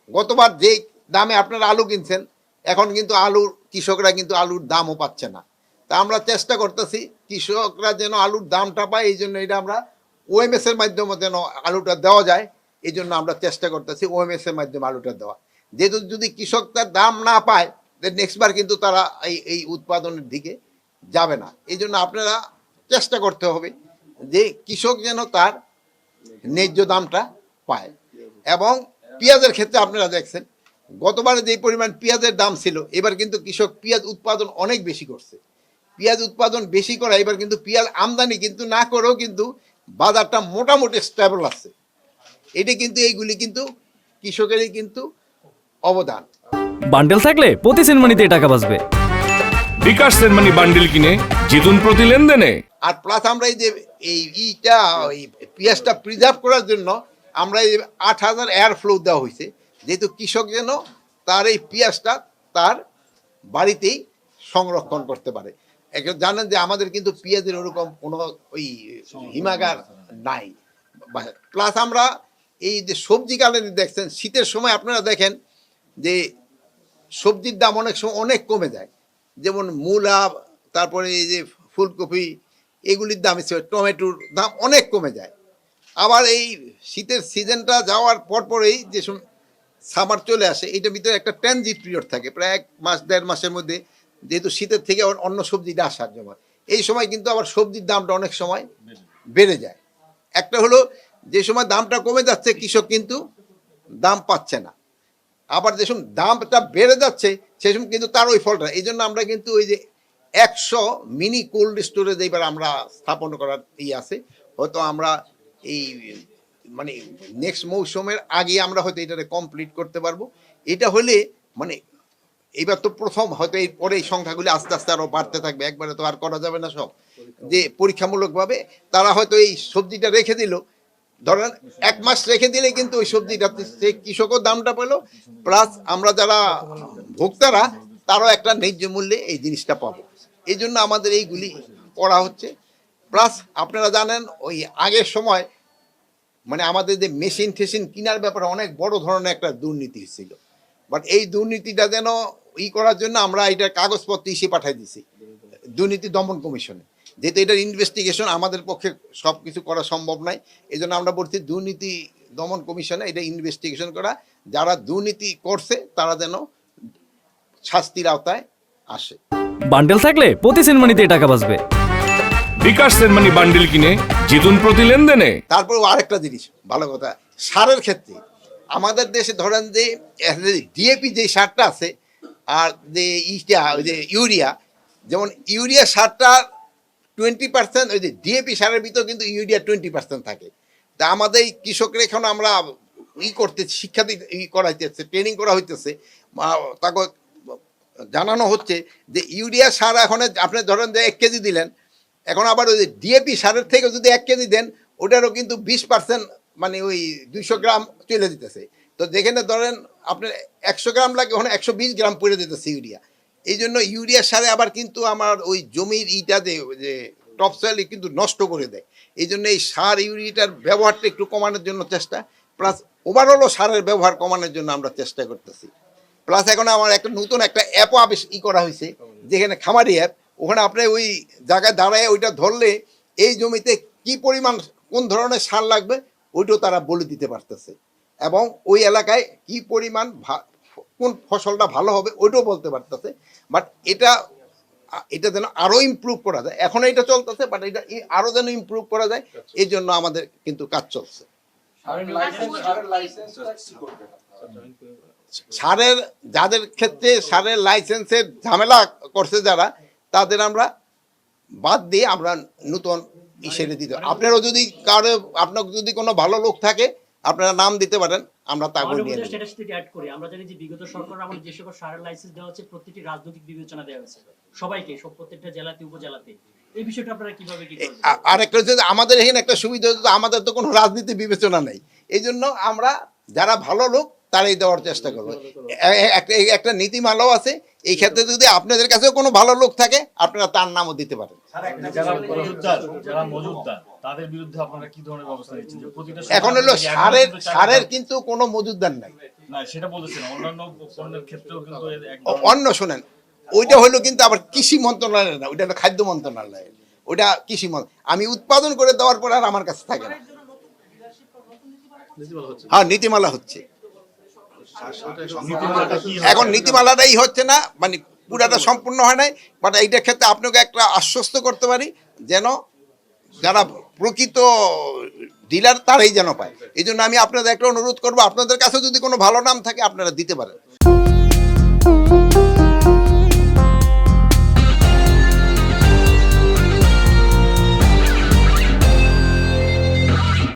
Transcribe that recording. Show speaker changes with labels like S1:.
S1: গতবার যে দামে আপনারা আলু কিনছেন, এখন কিন্তু আলুর কৃষকরা কিন্তু আলুর দামও পাচ্ছে না। তা আমরা চেষ্টা করতেছি কৃষকরা যেন আলুর দামটা পায়, এই জন্য এটা আমরা ওএমএস এর মাধ্যমে যেন আলুটা দেওয়া যায়, এই জন্য আমরা চেষ্টা করতেছি ওএমএস এর মাধ্যমে আলুটা দেওয়া। যেহেতু যদি কৃষক তার দাম না পায়, নেক্সট বার কিন্তু তারা এই উৎপাদনের দিকে যাবে না। এই জন্য আপনারা চেষ্টা করতে হবে যে কৃষক যেন তার ন্যায্য দামটা পায়। এবং পেঁয়াজের ক্ষেত্রে আপনারা দেখছেন গতবারে যে পরিমাণ পেঁয়াজের দাম ছিল, এবার কিন্তু কৃষক পেঁয়াজ উৎপাদন অনেক বেশি করছে। পেঁয়াজ উৎপাদন বেশি করা, এবার কিন্তু পেঁয়াজ আমদানি কিন্তু না করেও কিন্তু বাজারটা মোটামুটি স্টেবল আছে। এটা কিন্তু এইগুলি কিন্তু কৃষকেরই কিন্তু অবদান।
S2: বান্ডেল থাকলে প্রতি সেনমানিতে টাকা বাঁচবে।
S3: বিকাশ সেনমানি বান্ডেল কিনে জিতুন প্রতি লেনদেনে।
S1: আর প্লাস আমরা এই যে এই পেঁয়াজটা প্রিজার্ভ করার জন্য আমরা এই 8,000 এয়ার ফ্লো দেওয়া হয়েছে, যেহেতু কৃষক যেন তার এই পেঁয়াজটা তার বাড়িতেই সংরক্ষণ করতে পারে। জানেন যে আমাদের কিন্তু পেঁয়াজের ওরকম কোনো ওই হিমাগার নাই। প্লাস আমরা এই যে সবজি কালেন দেখছেন, শীতের সময় আপনারা দেখেন যে সবজির দাম অনেক সময় অনেক কমে যায়, যেমন মূলা, তারপরে এই যে ফুলকপি, এগুলির দাম, টমেটোর দাম অনেক কমে যায়। আবার এই শীতের সিজনটা যাওয়ার পরপরেই যে সামার চলে আসে, এইটার ভিতরে একটা ট্রানজিট পিরিয়ড থাকে প্রায় 1 মাস 1.5 মাসের মধ্যে, যেহেতু শীতের থেকে অন্য সবজিটা আসার জন্য এই সময় কিন্তু আবার সবজির দামটা অনেক সময় বেড়ে যায়। একটা হলো যে সময় দামটা কমে যাচ্ছে কৃষক কিন্তু দাম পাচ্ছে না, আবার যে সময় দামটা বেড়ে যাচ্ছে সে সময় কিন্তু তার ওই ফলটা। এই জন্য আমরা কিন্তু ওই যে 100 মিনি কোল্ড স্টোরেজ এইবার আমরা স্থাপন করার আছে। হয়তো আমরা এই মানে নেক্সট মৌসুমের আগে আমরা হয়তো এটা কমপ্লিট করতে পারবো। এটা হলে মানে এইবার তো প্রথম, হয়তো এই পরে এই সংখ্যাগুলি আস্তে আস্তে আরও বাড়তে থাকবে, একবারে তো আর করা যাবে না সব। যে পরীক্ষামূলকভাবে তারা হয়তো এই সবজিটা রেখে দিল, ধরেন 1 মাস রেখে দিলে কিন্তু ওই সবজিটা সেই কৃষকও দামটা পেল, প্লাস আমরা যারা ভোক্তারা তারাও একটা ন্যায্য মূল্যে এই জিনিসটা পাবো। এই জন্য আমাদের এইগুলি করা হচ্ছে। প্লাস আপনারা জানেন ওই আগের সময় মানে আমাদের যে মেশিন টেশিন কেনার ব্যাপারে অনেক বড় ধরনের একটা দুর্নীতি ছিল, বাট এই দুর্নীতিটা যেন করার জন্য আমরা এটা কাগজপত্র ইসে পাঠাই দিছি দুর্নীতি দমন কমিশনে, যেহেতু এটার ইনভেস্টিগেশন আমাদের পক্ষে সব কিছু করা সম্ভব নয়। এই জন্য আমরা বলছি দুর্নীতি দমন কমিশনে এটা ইনভেস্টিগেশন করা, যারা দুর্নীতি করছে তারা যেন শাস্তির আওতায় আসে।
S2: বান্ডেল থাকলে প্রতি সেনমানিতে টাকা বাঁচবে।
S3: বিকাশ সেনমানি বান্ডেল কিনে জিতুন প্রতি লেনদেনে।
S1: তারপর আরেকটা জিনিস ভালো কথা, সারের ক্ষেত্রে আমাদের দেশে ধরেন যে ডিএপি যে সারটা আছে আর যে ওই যে ইউরিয়া, যেমন ইউরিয়া সারটা 20%, ওই যে ডিএপি সারের ভিতর কিন্তু ইউরিয়া 20% থাকে। তা আমাদের এই কৃষকরা এখন আমরা করতে শিক্ষা করাইতেছে, ট্রেনিং করা হইতেছে, তাকে জানানো হচ্ছে যে ইউরিয়া সার এখন আপনি ধরেন যে 1 কেজি দিলেন, এখন আবার ওই যে ডিএপি সারের থেকে যদি 1 কেজি দেন ওটারও কিন্তু 20% মানে ওই 200 গ্রাম চলে দিতেছে। তো যেখানে ধরেন আপনার 100 গ্রাম লাগে ওখানে 120 গ্রাম পড়ে দিতেছে ইউরিয়া। এই জন্য ইউরিয়া সারে আবার কিন্তু আমার ওই জমির যে টপ সয়েল কিন্তু নষ্ট করে দেয়। এই জন্য এই সার ইউরিয়াটার ব্যবহারটা একটু কমানোর জন্য চেষ্টা, প্লাস ওভারঅলও সারের ব্যবহার কমানোর জন্য আমরা চেষ্টা করতেছি। প্লাস এখন আমার একটা নতুন একটা অ্যাপও করা হয়েছে, যেখানে খামারি অ্যাপ, ওখানে আপনি ওই জায়গায় দাঁড়ায় ওইটা ধরলে এই জমিতে কি পরিমাণ কোন ধরনের সার লাগবে ওইটাও তারা বলে দিতে পারতেছে, এবং ওই এলাকায় কি পরিমাণ কোন ফসলটা ভালো হবে ওইটাও বলতে পারতেছে। বাট এটা যেন আরও ইমপ্রুভ করা যায়, এখন এটা চলতেছে, বাট এটা আরও যেন ইমপ্রুভ করা যায়, এই জন্য আমাদের কিন্তু কাজ চলছে। সারের যাদের ক্ষেত্রে সারের লাইসেন্সের ঝামেলা করছে যারা, তাদের আমরা বাদ দিয়ে আমরা নতুন সেরে দিতে। আপনারও যদি আপনার যদি কোনো ভালো লোক থাকে আপনারা নাম দিতে পারেন, আমরা তা করে নিয়ে
S4: আমরা জানি যে বিগত সরকার আমাদের যে সকল সারের লাইসেন্স দেওয়া হচ্ছে প্রত্যেকটি রাজনৈতিক বিবেচনা দেওয়া হয়েছে সবাইকে, সব প্রত্যেকটা জেলাতে উপজেলাতে। এই বিষয়টা আপনারা কিভাবে কি করবেন? আর
S1: একটা হচ্ছে আমাদের এখানে একটা সুবিধা হচ্ছে আমাদের তো কোনো রাজনীতি বিবেচনা নেই, এই জন্য আমরা যারা ভালো লোক তারাই দেওয়ার চেষ্টা করবো। একটা নীতিমালাও আছে এই ক্ষেত্রে, যদি আপনাদের কাছেও কোনো ভালো লোক থাকে আপনারা তার নামও দিতে পারেন।
S5: যারা মজুদদার তাদের বিরুদ্ধে আপনারা কি ধরনের ব্যবস্থা নিচ্ছেন যে প্রতিটা
S1: এখন হলো সারের কিন্তু কোনো মজুদদার নাই।
S5: না সেটা বলতেছেন অন্যান্য পণ্যের ক্ষেত্রেও কিন্তু
S1: অন্য শোনেন, ওইটা হলো কিন্তু আবার কৃষি মন্ত্রণালয় না, ওইটা হলো খাদ্য মন্ত্রণালয়, ওইটা কৃষি আমি উৎপাদন করে দেওয়ার পর আর আমার কাছে থাকে না। হ্যাঁ, নীতিমালা হচ্ছে। এখন নীতিমালাটাই হচ্ছে না, মানে পুরাটা সম্পূর্ণ হয় নাই। বাট এইটার ক্ষেত্রে আপনাকে একটা আশ্বস্ত করতে পারি, যেন যারা প্রকৃত ডিলার তারাই যেন পায়। এই জন্য আমি আপনাদের একটা অনুরোধ করবো, আপনাদের কাছে যদি কোনো ভালো নাম থাকে আপনারা দিতে পারেন।